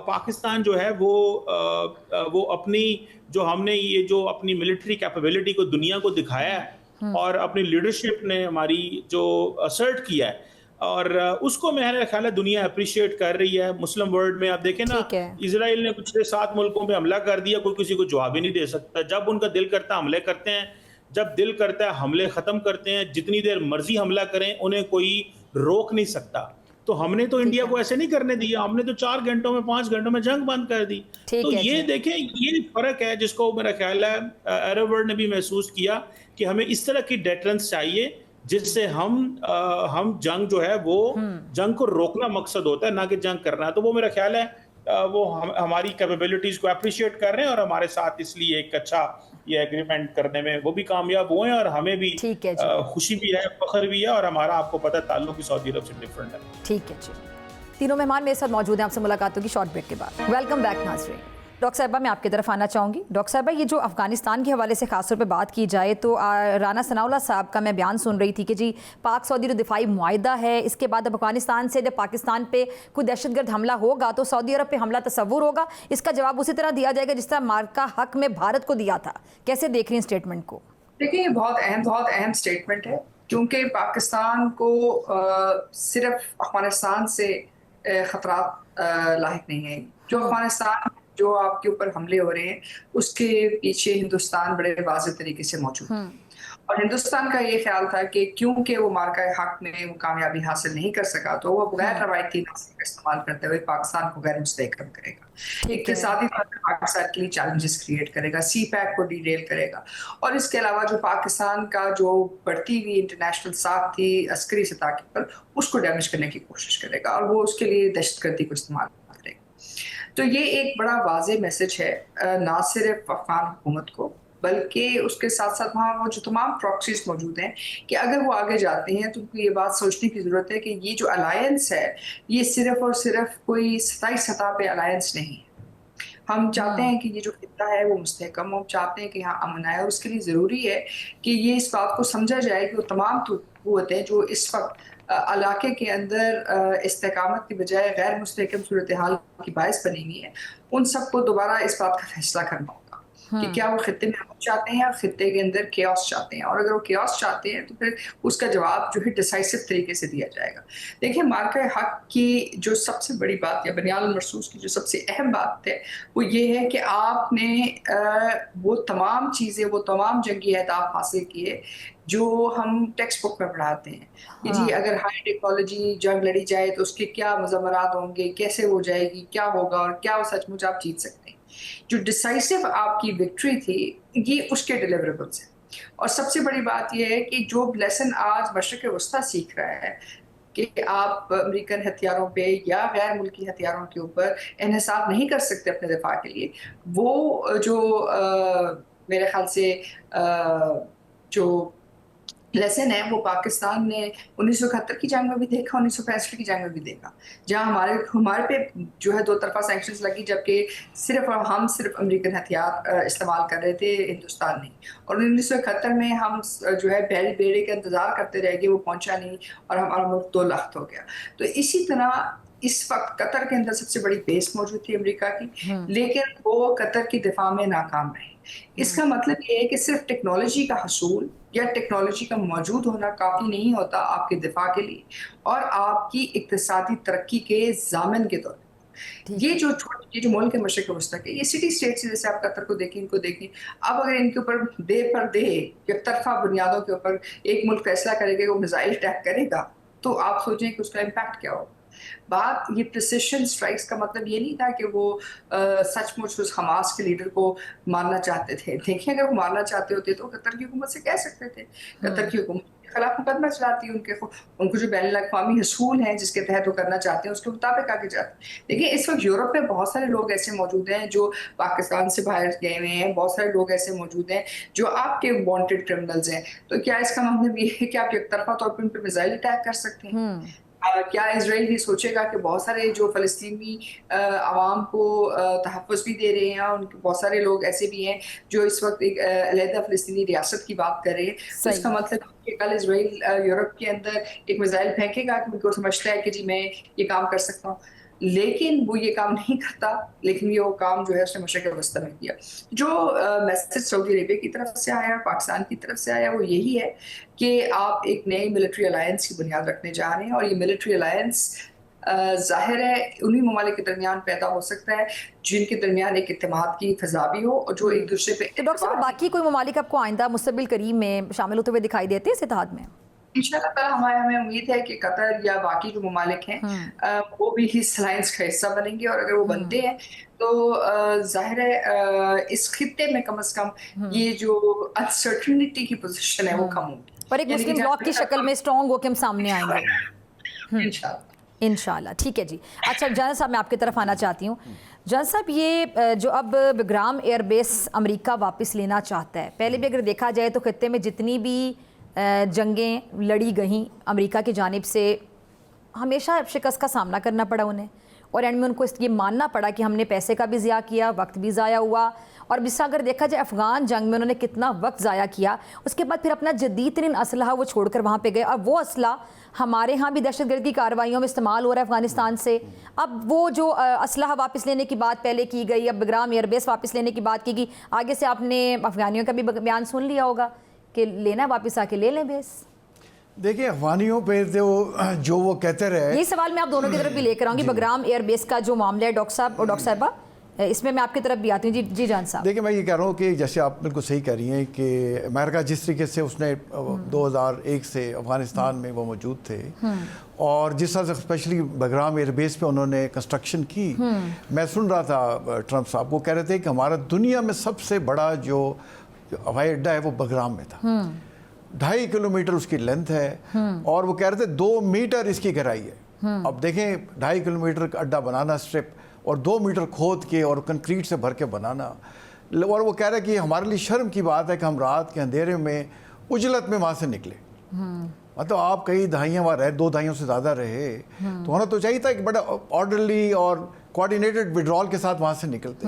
पाकिस्तान जो है वो अपनी जो हमने ये जो अपनी मिलिट्री कैपेबिलिटी को दुनिया को दिखाया है और अपनी लीडरशिप ने हमारी जो असर्ट किया है, और उसको मेरा ख्याल है दुनिया अप्रिशिएट कर रही है। मुस्लिम वर्ल्ड में आप देखें ना, इजराइल ने पिछले 7 मुल्कों पे हमला कर दिया, कोई किसी को जवाब ही नहीं दे सकता। जब उनका दिल करता है हमले करते हैं, जब दिल करता है हमले ख़त्म करते हैं, जितनी देर मर्जी हमला करें उन्हें कोई रोक नहीं सकता। तो हमने तो इंडिया को ऐसे नहीं करने दिया, हमने तो 4 घंटों में 5 घंटों में जंग बंद कर दी। तो ये देखें, ये फ़र्क है जिसको मेरा ख्याल है अरब वर्ल्ड ने भी महसूस किया कि हमें इस तरह की डेटरेंस चाहिए जिससे हम जंग जो है वो जंग को रोकना मकसद होता है, ना कि जंग करना। तो वो मेरा ख्याल है वो हमारी कैपेबिलिटीज़ को अप्रिशिएट कर रहे हैं और हमारे साथ इसलिए एक अच्छा ये एग्रीमेंट करने में वो भी कामयाब हुए हैं, और हमें भी खुशी भी है, फख्र भी है, और हमारा आपको पता है ताल्लुक भी सऊदी अरब से डिफरेंट है। ठीक है जी। तीनों मेहमान मेरे साथ मौजूद हैं, आपसे मुलाकात होगी शॉर्ट ब्रेक के बाद। वेलकम बैक नाज़रीन। डॉक्टर साहिबा, मैं आपकी तरफ आना चाहूँगी। डॉक्टर साहिबा, ये जो अफगानिस्तान के हवाले से खासतौर पे बात की जाए तो राना सनाउल्लाह साहब का मैं बयान सुन रही थी कि जी पाक सऊदी जो दिफाई मुआहिदा है, इसके बाद अब अफगानिस्तान से जब पाकिस्तान पे कोई दहशतगर्द हमला होगा तो सऊदी अरब पे हमला तस्वुर होगा, इसका जवाब उसी तरह दिया जाएगा जिस तरह मार्का हक में भारत को दिया था। कैसे देख रही हैं स्टेटमेंट को? देखिए, ये बहुत अहम स्टेटमेंट है, क्योंकि पाकिस्तान को सिर्फ अफगानिस्तान से खतरात लाहिक नहीं है। जो अफगानिस्तान जो आपके ऊपर हमले हो रहे हैं उसके पीछे हिंदुस्तान बड़े वाज़ेह तरीके से मौजूद है। और हिंदुस्तान का ये ख्याल था कि क्योंकि वो मार्का हक में वो कामयाबी हासिल नहीं कर सका तो वो गैर रवायती नासर का इस्तेमाल करते हुए पाकिस्तान को गैर मुस्तहकम करेगा, इक़्तिसादी तौर पर पाकिस्तान के लिए चैलेंजेस क्रिएट करेगा, सी पैक को डिटेल करेगा, और इसके अलावा जो पाकिस्तान का जो बढ़ती हुई इंटरनेशनल साख थी अस्करी सतह पर उसको डैमेज करने की कोशिश करेगा, और वो उसके लिए दहशतगर्दी को इस्तेमाल करेगा। तो ये एक बड़ा वाज़ेह मैसेज है ना सिर्फ अफगान हुकूमत को बल्कि उसके साथ साथ वहाँ वो जो तमाम प्रॉक्सीज मौजूद हैं कि अगर वो आगे जाते हैं तो ये बात सोचने की ज़रूरत है कि ये जो अलायंस है ये सिर्फ और सिर्फ कोई सतही सतह पे अलायंस नहीं है। हम चाहते हैं कि ये जो खित्ता है वो मुस्तहकम हो, हम चाहते हैं कि यहाँ अमन आए, और उसके लिए ज़रूरी है कि ये इस बात को समझा जाए कि वो तमाम क़ुव्वतें जो इस वक्त इलाके के अंदर इस्तेकामत की बजाय गैर मुस्तहकम सूरत हाल की बायस बनी हुई है, उन सबको दोबारा इस बात का फैसला करना होगा कि क्या वो खित्ते में अमन चाहते हैं या खित्ते के अंदर केओस चाहते हैं, और अगर वो केओस चाहते हैं तो फिर उसका जवाब जो है डिसाइसिव तरीके से दिया जाएगा। देखिए, मार्का हक की जो सबसे बड़ी बात या बनियानुल मरसूस की जो सबसे अहम बात है वो ये है कि आपने वो तमाम चीज़ें, वो तमाम जंगी अहदाफ हासिल किए जो हम टेक्स्ट बुक में पढ़ाते हैं कि जी अगर हाई टेक्नोलॉजी जंग लड़ी जाए तो उसके क्या मज़मरात होंगे, कैसे हो जाएगी, क्या होगा, और क्या वो सचमुच आप जीत सकते हैं। जो डिसाइसिव आपकी विक्ट्री थी ये उसके डिलीवरेबल्स हैं। और सबसे बड़ी बात यह है कि जो लेसन आज मशरिक़ वस्ता सीख रहा है कि आप अमेरिकन हथियारों पे या गैर मुल्की हथियारों के ऊपर इन्हिसार नहीं कर सकते अपने दिफा के लिए, वो जो मेरे ख्याल से जो लेसन है वो पाकिस्तान ने 1971 की जंग में भी देखा, 1965 की जंग में भी देखा, जहां हमारे पे जो है 2 तरफा सैंक्शंस लगी, जबकि हम सिर्फ अमेरिकन हथियार इस्तेमाल कर रहे थे, हिंदुस्तान नहीं। और 1971 में हम जो है बेड़े का इंतज़ार करते रह गए, वो पहुंचा नहीं और हमारा मुल्क 2 लाख हो गया। तो इसी तरह इस वक्त कतर के अंदर सबसे बड़ी बेस मौजूद थी अमेरिका की, लेकिन वो कतर की दिफा में नाकाम रहे। इसका मतलब ये है कि सिर्फ टेक्नोलॉजी का हसूल या टेक्नोलॉजी का मौजूद होना काफ़ी नहीं होता आपके दिफा के लिए और आपकी इक्तिसादी तरक्की के ज़ामिन के तौर पर। ये जो मुल्क के मशरिक़ वस्ता के ये सिटी स्टेट्स जैसे आप कतर को देखें, इनको देखें, अब अगर इनके ऊपर दे पर दे एक तरफा बुनियादों के ऊपर एक मुल्क फैसला करेगा वो मिसाइल अटैक करेगा तो आप सोचें कि उसका इम्पैक्ट क्या होगा। بات یہ پریسیشن اسٹرائکس کا مطلب یہ نہیں تھا کہ وہ سچ مچ اس حماس کے لیڈر کو مارنا چاہتے تھے. دیکھیں اگر وہ مارنا چاہتے ہوتے تو قطر کی حکومت سے کہہ سکتے تھے. قطر کی حکومت کے خلاف مقدمہ چلاتی ان کو جو بین الاقوامی اصول ہیں جس کے تحت وہ کرنا چاہتے ہیں اس کے مطابق آگے جاتے ہیں. دیکھیں اس وقت یورپ میں بہت سارے لوگ ایسے موجود ہیں جو پاکستان سے باہر گئے ہوئے ہیں, بہت سارے لوگ ایسے موجود ہیں جو آپ کے وانٹڈ کرمنلز ہیں. تو کیا اس کا مطلب یہ ہے کہ آپ ایک طرفہ طور پر ان پہ میزائل اٹیک کر سکتے ہیں؟ کیا اسرائیل یہ سوچے گا کہ بہت سارے جو فلسطینی عوام کو تحفظ بھی دے رہے ہیں, ان کے بہت سارے لوگ ایسے بھی ہیں جو اس وقت ایک علیحدہ فلسطینی ریاست کی بات کر رہے ہیں, تو اس کا مطلب کہ کل اسرائیل یورپ کے اندر ایک میزائل پھینکے گا کہ ان کو سمجھتا ہے کہ جی میں یہ کام کر سکتا ہوں, لیکن وہ یہ کام نہیں کرتا. لیکن یہ وہ کام جو ہے اس نے مشرق وسطیٰ میں کیا. جو میسج سعودی عربیہ کی طرف سے آیا, پاکستان کی طرف سے آیا, وہ یہی ہے کہ آپ ایک نئے ملٹری الائنس کی بنیاد رکھنے جا رہے ہیں, اور یہ ملٹری الائنس ظاہر ہے انہی ممالک کے درمیان پیدا ہو سکتا ہے جن کے درمیان ایک اعتماد کی فضا بھی ہو اور جو ایک دوسرے پہ. تو ڈاکٹر صاحب باقی کوئی ممالک آپ کو آئندہ مستقبل قریب میں شامل ہوتے ہوئے دکھائی دیتے ہیں اس اتحاد میں؟ انشاءاللہ تعالیٰ ہمیں امید ہے کہ قطر یا باقی جو ممالک ہیں وہ بھی اس الائنس کا حصہ بنیں گے, اور اگر وہ بنتے ہیں تو ظاہر ہے اس خطے میں کم از کم یہ جو انسرٹنٹی کی پوزیشن ہے وہ کم ہوگی, اور ایک مسلم بلاک کی شکل میں اسٹرانگ ہو کے ہم سامنے آئیں گے انشاءاللہ. ٹھیک ہے جی. اچھا جنرل صاحب میں آپ کی طرف آنا چاہتی ہوں. جنرل صاحب یہ جو اب بگرام ایئر بیس امریکہ واپس لینا چاہتا ہے, پہلے بھی اگر دیکھا جائے تو خطے میں جتنی بھی جنگیں لڑی گئیں امریکہ کی جانب سے ہمیشہ شکست کا سامنا کرنا پڑا انہیں, اور اینڈ میں ان کو یہ ماننا پڑا کہ ہم نے پیسے کا بھی ضیاع کیا, وقت بھی ضائع ہوا, اور جس اگر دیکھا جائے افغان جنگ میں انہوں نے کتنا وقت ضائع کیا, اس کے بعد پھر اپنا جدید ترین اسلحہ وہ چھوڑ کر وہاں پہ گئے, اور وہ اسلحہ ہمارے ہاں بھی دہشت گردی کارروائیوں میں استعمال ہو رہا ہے افغانستان سے. اب وہ جو اسلحہ واپس لینے کی بات پہلے کی گئی, اب بگرام ایئر بیس واپس لینے کی بات کی گئی, آگے سے آپ نے افغانیوں کا بھی بیان سن لیا ہوگا کہ لینا واپس آ کے لے لیں بیس. دیکھیں افغانیوں پہ جو وہ کہتے رہے, یہی سوال میں آپ دونوں کی طرف بھی لے کر آؤں گی. بگرام ایئر بیس کا جو معاملہ ہے ڈاکٹر صاحب اور ڈاکٹر صاحبہ, اس میں آپ کی طرف بھی آتی ہوں. جی جان صاحب. دیکھیں میں یہ کہہ رہا ہوں کہ جیسے آپ بالکل صحیح کہہ رہی ہیں کہ امریکہ جس طریقے سے اس نے 2001 سے افغانستان میں وہ موجود تھے, اور جس طرح سے اسپیشلی بگرام ایئر بیس پہ انہوں نے کنسٹرکشن کی, میں سن رہا تھا ٹرمپ صاحب وہ کہہ رہے تھے کہ ہمارا دنیا میں سب سے بڑا جو ہوائی اڈہ ہے وہ بگرام میں تھا. 2.5 کلومیٹر اس کی لینتھ ہے, اور وہ کہہ رہے تھے 2 میٹر اس کی گہرائی ہے. اب دیکھیں 2.5 کلومیٹر کا اڈہ بنانا اسٹرپ, اور 2 میٹر کھود کے اور کنکریٹ سے بھر کے بنانا, اور وہ کہہ رہے کہ ہمارے لیے شرم کی بات ہے کہ ہم رات کے اندھیرے میں اجلت میں وہاں سے نکلے. مطلب آپ کئی دہائیاں وہاں رہے, 2 دہائیوں سے زیادہ رہے, تو ہونا تو چاہیے تھا کہ بڑا آرڈرلی اور کوآرڈینیٹڈ وڈرال کے ساتھ وہاں سے نکلتے.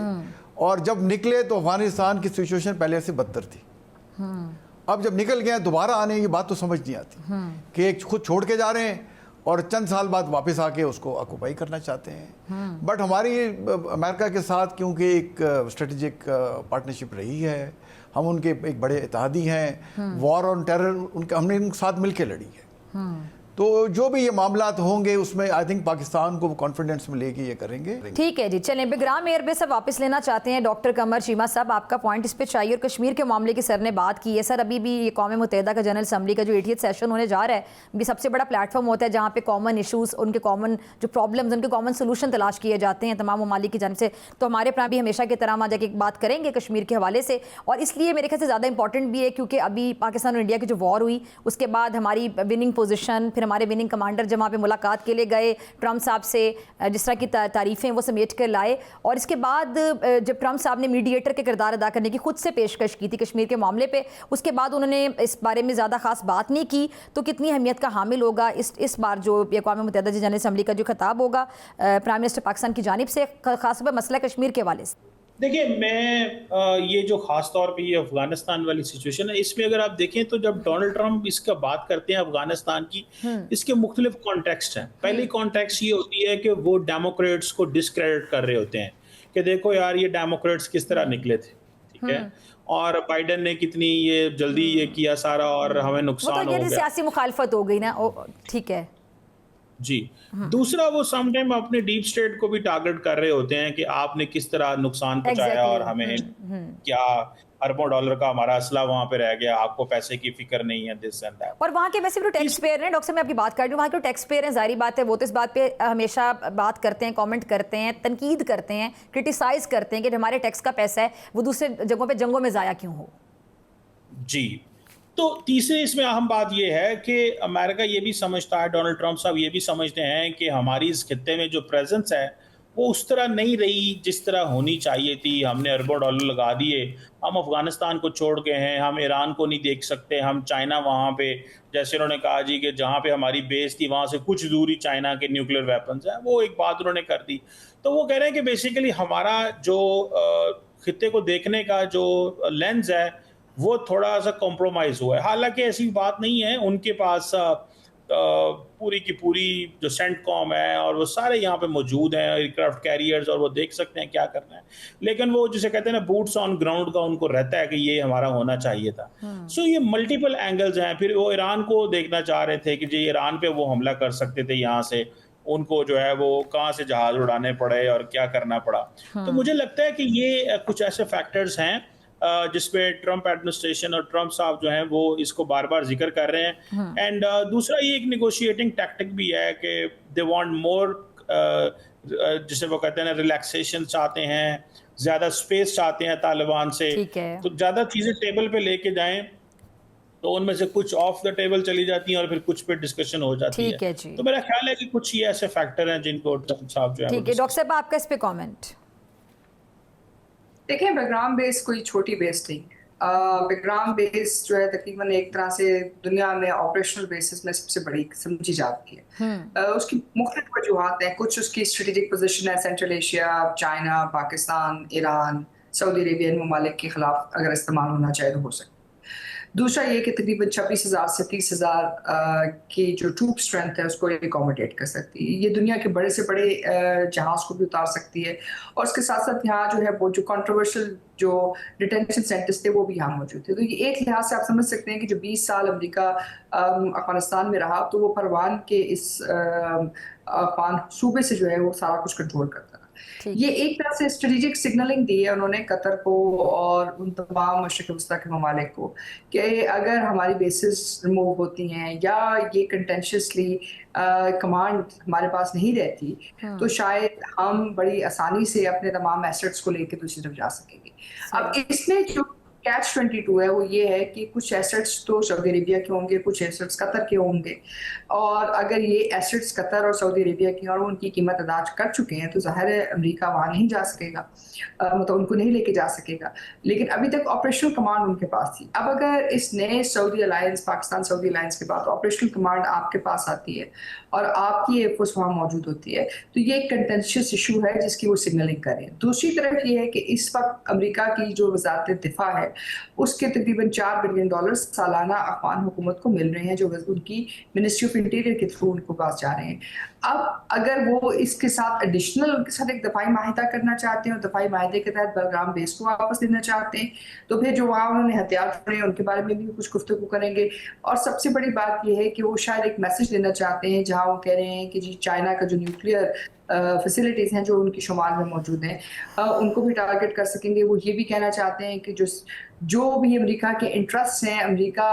اور جب نکلے تو افغانستان کی سچویشن پہلے سے بدتر تھی. اب جب نکل گئے دوبارہ آنے کی بات تو سمجھ نہیں آتی کہ ایک خود چھوڑ کے جا رہے ہیں اور چند سال بعد واپس آ کے اس کو آکوپائی کرنا چاہتے ہیں. بٹ ہماری امریکہ کے ساتھ کیونکہ ایک اسٹریٹجک پارٹنرشپ رہی ہے, ہم ان کے ایک بڑے اتحادی ہیں, وار آن ٹیرر ہم نے ان کے ساتھ مل کے لڑی ہے. تو جو بھی یہ معاملات ہوں گے اس میں آئی تھنک پاکستان کو کانفیڈنس میں لے کے یہ کریں گے. ٹھیک ہے جی. چلیں بگرام ایئر بیس اب واپس لینا چاہتے ہیں. ڈاکٹر قمر چیمہ صاحب آپ کا پوائنٹ اس پہ چاہیے, اور کشمیر کے معاملے کی سر نے بات کی ہے. سر ابھی بھی یہ قوم متحدہ کا جنرل اسمبلی کا جو 80th سیشن ہونے جا رہا ہے, بھی سب سے بڑا پلیٹ فارم ہوتا ہے جہاں پہ کامن ایشوز, ان کے کامن جو پرابلمز, ان کے کامن سولوشن تلاش کیے جاتے ہیں تمام ممالک کی جانب سے. تو ہمارے اپنا بھی ہمیشہ کی طرح وہاں جا کے بات کریں گے کشمیر کے حوالے سے, اور اس لیے میرے خیال سے زیادہ امپورٹنٹ بھی ہے کیونکہ ابھی پاکستان اور انڈیا کی جو وار ہوئی اس کے بعد ہماری وننگ پوزیشن, پھر ہمارے وننگ کمانڈر جب وہاں پہ ملاقات کے لیے گئے ٹرمپ صاحب سے, جس طرح کی تعریفیں وہ سمیٹ کر لائے, اور اس کے بعد جب ٹرمپ صاحب نے میڈیٹر کے کردار ادا کرنے کی خود سے پیشکش کی تھی کشمیر کے معاملے پہ, اس کے بعد انہوں نے اس بارے میں زیادہ خاص بات نہیں کی. تو کتنی اہمیت کا حامل ہوگا اس بار جو اقوام متحدہ جنرل اسمبلی کا جو خطاب ہوگا پرائم منسٹر پاکستان کی جانب سے, خاص طور پر مسئلہ کشمیر کے حوالے سے؟ دیکھیں میں یہ جو خاص طور پہ یہ افغانستان والی سچویشن ہے, اس میں اگر آپ دیکھیں تو جب ڈونلڈ ٹرمپ اس کا بات کرتے ہیں افغانستان کی, اس کے مختلف کانٹیکسٹ ہیں. پہلی کانٹیکسٹ یہ ہوتی ہے کہ وہ ڈیموکریٹس کو ڈسکریڈٹ کر رہے ہوتے ہیں کہ دیکھو یار یہ ڈیموکریٹس کس طرح نکلے تھے, ٹھیک ہے, اور بائیڈن نے کتنی یہ جلدی یہ کیا سارا اور ہمیں نقصان ہو گیا, سیاسی مخالفت ہو گئی نا. ٹھیک ہے جی. دوسرا وہ سم ٹائم اپنے ڈیپ اسٹیٹ کو بھی ٹارگٹ کر رہے ہوتے ہیں کہ آپ نے کس طرح نقصان پہنچایا اور ہمیں کیا अरबों डॉलर का हमारा असला वहाँ पे रह गया, आपको पैसे की फिक्र नहीं है, दिस एंड दैट। और वहाँ के वैसे भी टैक्स पेयर हैं, डॉक्टर साहब मैं आपकी बात कर रही हूँ, वहाँ के टैक्स पेयर हैं, जाहिर बात है वो तो इस बात पे हमेशा बात करते हैं, कमेंट करते हैं, तनकीद करते हैं, क्रिटिसाइज करते हैं कि हमारे टैक्स का पैसा है वो दूसरे जगहों पे जंगों में ज़ाया क्यों हो। जी, तो तीसरी इसमें अहम बात यह है कि अमेरिका ये भी समझता है, डोनाल्ड ट्रंप साहब ये भी समझते हैं कि हमारी इस खित्ते में जो प्रेजेंस है वो उस तरह नहीं रही जिस तरह होनी चाहिए थी। हमने अरबों डॉलर लगा दिए, हम अफगानिस्तान को छोड़ के हैं, हम ईरान को नहीं देख सकते, हम चाइना वहाँ पे, जैसे उन्होंने कहा जी कि जहाँ पे हमारी बेस थी वहाँ से कुछ दूरी चाइना के न्यूक्लियर वेपन्स हैं, वो एक बात उन्होंने कर दी। तो वो कह रहे हैं कि बेसिकली हमारा जो खित्ते को देखने का जो लेंस है वो थोड़ा सा कॉम्प्रोमाइज हुआ है। हालांकि ऐसी बात नहीं है, उनके पास पूरी की पूरी जो सेंटकॉम है और वो सारे यहाँ पे मौजूद हैं, एयरक्राफ्ट कैरियर्स, और वो देख सकते हैं क्या करना है। लेकिन वो जिसे कहते हैं ना बूट्स ऑन ग्राउंड का उनको रहता है कि ये हमारा होना चाहिए था। सो ये मल्टीपल एंगल्स हैं। फिर वो ईरान को देखना चाह रहे थे कि जी ईरान पे वो हमला कर सकते थे, यहाँ से उनको जो है वो कहाँ से जहाज उड़ाने पड़े और क्या करना पड़ा। तो मुझे लगता है कि ये कुछ ऐसे फैक्टर्स हैं जिसपे ट्रंप एडमिनिस्ट्रेशन और ट्रंप साहब जो हैं वो इसको बार बार जिक्र कर रहे हैं। एंड दूसरा ये एक निगोशिएटिंग टैक्टिक भी है कि दे वांट मोर, जिसे वो कहते हैं ना रिलैक्सेशन चाहते हैं, ज़्यादा स्पेस चाहते हैं तालिबान से। तो ज़्यादा चीज़ें टेबल पे लेके जाएं तो उनमें से कुछ ऑफ द टेबल चली जाती हैं और फिर कुछ पे डिस्कशन हो जाती है। तो मेरा ख्याल है कि कुछ ये ऐसे फैक्टर हैं जिनको ट्रंप साहब जो है। ठीक है डॉक्टर साहब, आपका इस पे कमेंट। देखिए, बेग्राम बेस कोई छोटी बेस नहीं। बेग्राम बेस जो है तकरीबन एक तरह से दुनिया में ऑपरेशनल बेसिस में सबसे बड़ी समझी जाती है। उसकी मुख्तलिफ वजूहात हैं। कुछ उसकी स्ट्रेटेजिक पोजीशन है central Asia, China, Pakistan, Iran, Saudi Arabian ममालिक के खिलाफ अगर इस्तेमाल होना चाहे तो हो सकता है। दूसरा ये कि तकरीबन 26,000 से 30,000 की जो ट्रूप स्ट्रेंथ है उसको एकोमोडेट कर सकती है। ये दुनिया के बड़े से बड़े जहाज़ को भी उतार सकती है। और उसके साथ साथ यहाँ जो है वो जो कंट्रोवर्शियल जो डिटेंशन सेंटर्स थे वो भी यहाँ मौजूद थे। तो ये एक लिहाज से आप समझ सकते हैं कि जो 20 साल अमेरिका अफगानिस्तान में रहा तो वो परवान के इस अफगान सूबे से जो है वो सारा कुछ कंट्रोल करता। ये एक तरह से स्ट्रेटेजिक सिग्नलिंग दी है उन्होंने कतर को और उन तमाम मशरिक़ वस्ता के ममालिक को कि अगर हमारी बेसिस रिमूव होती हैं या ये कंटेंशियसली कमांड हमारे पास नहीं रहती तो शायद हम बड़ी आसानी से अपने तमाम एसेट्स को लेकर दूसरी तरफ जा सकेंगे। अब इसमें जो कैच 22 है वो ये है कि कुछ एसेट्स तो सऊदी अरेबिया के होंगे, कुछ एसेट्स कतर के होंगे, और अगर ये एसेट्स कतर और सऊदी अरेबिया के और उनकी कीमत अदा कर चुके हैं तो ज़ाहिर है अमेरिका वहाँ नहीं जा सकेगा, मतलब उनको नहीं लेके जा सकेगा। लेकिन अभी तक ऑपरेशनल कमांड उनके पास थी। अब अगर इस नए Saudi alliance, Pakistan Saudi alliance के बाद ऑपरेशनल कमांड आपके पास आती है और आपकी एयरफोर्स वहाँ मौजूद होती है तो ये एक कंटेंशियस इशू है जिसकी वो सिग्नलिंग करें। दूसरी तरफ ये है कि इस वक्त अमेरिका की जो वजारत दिफा है उसके तकरीबन $4 बिलियन सालाना अफगान हुकूमत को मिल रहे हैं जो उनकी मिनिस्ट्री ऑफ इंटीरियर के थ्रू उनको पास जा रहे हैं। अब अगर वो इसके साथ एडिशनल उनके साथ एक दफाई माहिदा करना चाहते हैं और दफाई माहिदे के तहत बलगाम बेस को वापस लेना चाहते हैं तो फिर जो वहाँ उन्होंने हथियार छोड़े हैं उनके बारे में भी कुछ गुफ्तगू करेंगे। और सबसे बड़ी बात यह है कि वो शायद एक मैसेज देना चाहते हैं जहाँ वो कह रहे हैं कि जी चाइना का जो न्यूक्लियर फैसिलिटीज़ हैं जो उनकी शुमार में मौजूद हैं उनको भी टारगेट कर सकेंगे। वो ये भी कहना चाहते हैं कि जो भी अमेरिका के इंटरेस्ट हैं अमेरिका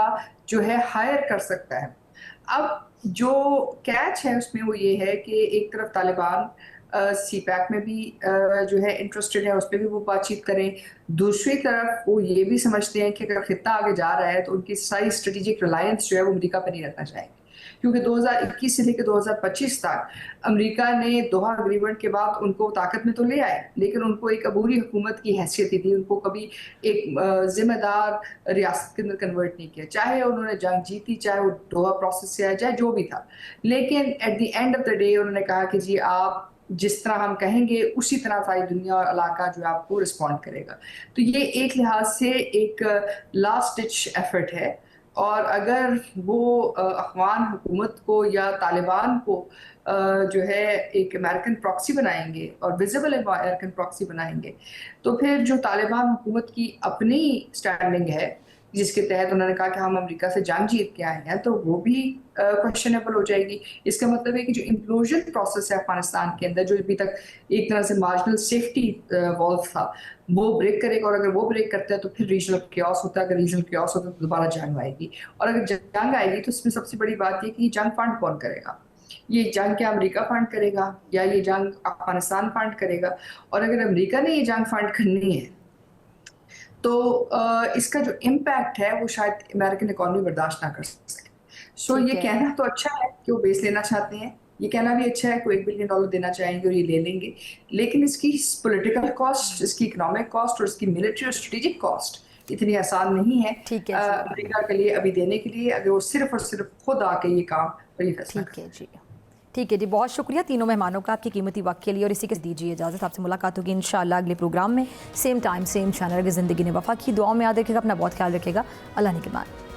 जो है हायर कर सकता है। अब जो कैच है उसमें वो ये है कि एक तरफ तालिबान CPAC में भी जो है इंटरेस्टेड है, उस पर भी वो बातचीत करें। दूसरी तरफ वो ये भी समझते हैं कि अगर खित्ता आगे जा रहा है तो उनकी सारी स्ट्रेटेजिक रिलायंस जो है वो अमेरिका पर नहीं रखना चाहेंगे, क्योंकि 2021 से लेकर 2025 तक अमेरिका ने दोहा एग्रीमेंट के बाद उनको ताकत में तो ले आए लेकिन उनको एक अबूरी हुकूमत की हैसियत थी, उनको कभी एक जिम्मेदार रियासत के अंदर कन्वर्ट नहीं किया, चाहे उन्होंने जंग जीती, चाहे वो दोहा प्रोसेस से आया, चाहे जो भी था। लेकिन at the end of the day उन्होंने कहा कि जी आप जिस तरह हम कहेंगे उसी तरह सारी दुनिया और इलाका जो है आपको रिस्पॉन्ड करेगा। तो ये एक लिहाज से एक लास्ट डिच एफर्ट है और अगर वो अफगान हुकूमत को या तालिबान को जो है एक अमेरिकन प्रॉक्सी बनाएंगे और विजिबल अमेरिकन प्रॉक्सी बनाएंगे तो फिर जो तालिबान हुकूमत की अपनी स्टैंडिंग है جس کے تحت انہوں نے کہا کہ ہم امریکہ سے جنگ جیت کے آئے ہیں, تو وہ بھی کوشچنیبل ہو جائے گی. اس کا مطلب ہے کہ جو امپلوژن پروسیس ہے افغانستان کے اندر, جو ابھی تک ایک طرح سے مارجنل سیفٹی والو تھا, وہ بریک کرے گا, اور اگر وہ بریک کرتا ہے تو پھر ریجنل کیوس ہوتا ہے, اگر ریجنل کیوس ہوتا ہے تو دوبارہ جنگ آئے گی. اور اگر جنگ آئے گی تو اس میں سب سے بڑی بات یہ کہ یہ جنگ فنڈ کون کرے گا. یہ جنگ کیا امریکہ فنڈ کرے گا یا یہ جنگ افغانستان فنڈ کرے گا؟ اور اگر امریکہ نے یہ جنگ فنڈ کرنی ہے تو اس کا جو امپیکٹ ہے وہ شاید امریکن اکانومی برداشت نہ کر سکے. سو یہ کہنا تو اچھا ہے کہ وہ بیس لینا چاہتے ہیں, یہ کہنا بھی اچھا ہے کہ وہ $1 بلین دینا چاہیں گے اور یہ لے لیں گے, لیکن اس کی پولیٹیکل کاسٹ, اس کی اکنامک کاسٹ اور اس کی ملٹری اور اسٹریٹجک کاسٹ اتنی آسان نہیں ہے امریکہ کے لیے ابھی دینے کے لیے, اگر وہ صرف اور صرف خود آ کے یہ کام اور یہ فیصلہ کریں. ٹھیک ہے جی, بہت شکریہ تینوں مہمانوں کا آپ کی قیمتی وقت کے لیے, اور اسی کے دیجیے اجازت, آپ سے ملاقات ہوگی انشاءاللہ اگلے پروگرام میں, سیم ٹائم سیم چینل. کی زندگی نے وفا کی دعاؤں میں یاد رکھے گا, اپنا بہت خیال رکھے گا. اللہ نگہبان.